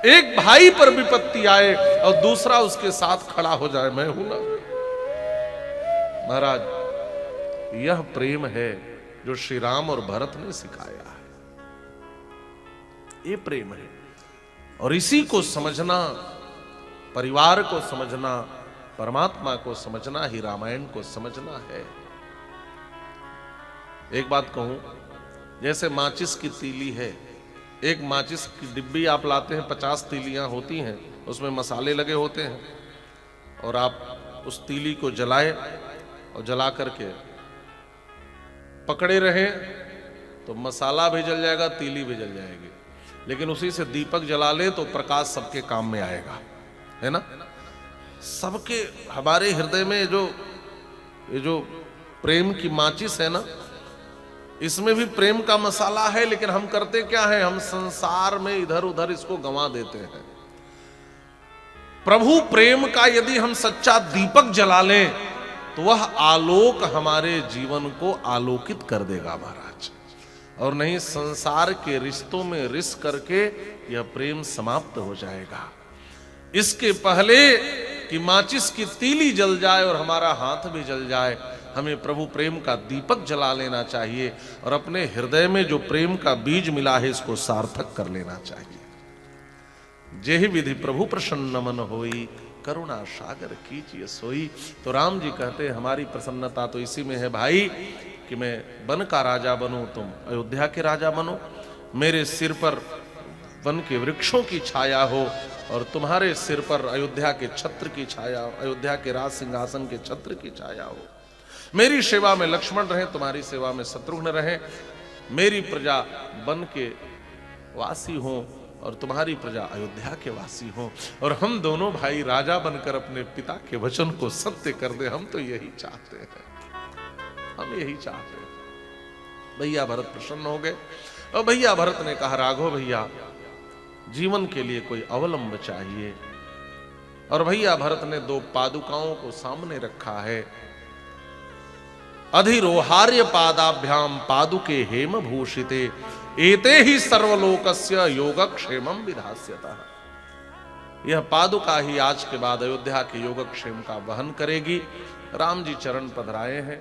एक भाई पर विपत्ति आए और दूसरा उसके साथ खड़ा हो जाए, मैं हूं ना। महाराज, यह प्रेम है जो श्री राम और भरत ने सिखाया है। ये प्रेम है, और इसी को समझना, परिवार को समझना, परमात्मा को समझना ही रामायण को समझना है। एक बात कहूं, जैसे माचिस की तीली है, एक माचिस की डिब्बी आप लाते हैं, 50 तीलियां होती हैं, उसमें मसाले लगे होते हैं, और आप उस तीली को जलाए और जला करके पकड़े रहे तो मसाला भी जल जाएगा, तीली भी जल जाएगी। लेकिन उसी से दीपक जला ले तो प्रकाश सबके काम में आएगा, है ना। सबके हमारे हृदय में ये जो प्रेम की माचिस है ना, इसमें भी प्रेम का मसाला है, लेकिन हम करते क्या है, हम संसार में इधर उधर इसको गंवा देते हैं। प्रभु प्रेम का यदि हम सच्चा दीपक जला लें तो वह आलोक हमारे जीवन को आलोकित कर देगा महाराज, और नहीं संसार के रिश्तों में रिस करके यह प्रेम समाप्त हो जाएगा। इसके पहले कि माचिस की तीली जल जाए और हमारा हाथ भी जल जाए, हमें प्रभु प्रेम का दीपक जला लेना चाहिए, और अपने हृदय में जो प्रेम का बीज मिला है इसको सार्थक कर लेना चाहिए। जेहि विधि प्रभु प्रसन्न मन होई, करुणा सागर कीजिए सोई। तो राम जी कहते हैं, हमारी प्रसन्नता तो इसी में है भाई कि मैं वन का राजा बनूं, तुम अयोध्या के राजा बनो, मेरे सिर पर वन के वृक्षों की छाया हो और तुम्हारे सिर पर अयोध्या के छत्र की छाया हो, अयोध्या के राज सिंहासन के छत्र की छाया हो। मेरी सेवा में लक्ष्मण रहे, तुम्हारी सेवा में शत्रुघ्न रहे, मेरी प्रजा वन के वासी हो और तुम्हारी प्रजा अयोध्या के वासी हो, और हम दोनों भाई राजा बनकर अपने पिता के वचन को सत्य कर दे। हम तो यही चाहते हैं, हम यही चाहते हैं। भैया भरत प्रसन्न हो गए, और भैया भरत ने कहा, राघव भैया, जीवन के लिए कोई अवलंब चाहिए। और भैया भरत ने 2 पादुकाओं को सामने रखा है। अधिरोहार्य पादाभ्याम पादुके हेम भूषिते, एते ही सर्वलोकस्य योगक्षेमं विधास्यतः। यह पादुका ही आज के बाद अयोध्या के योगक्षेम का वहन करेगी। राम जी चरण पधराए हैं।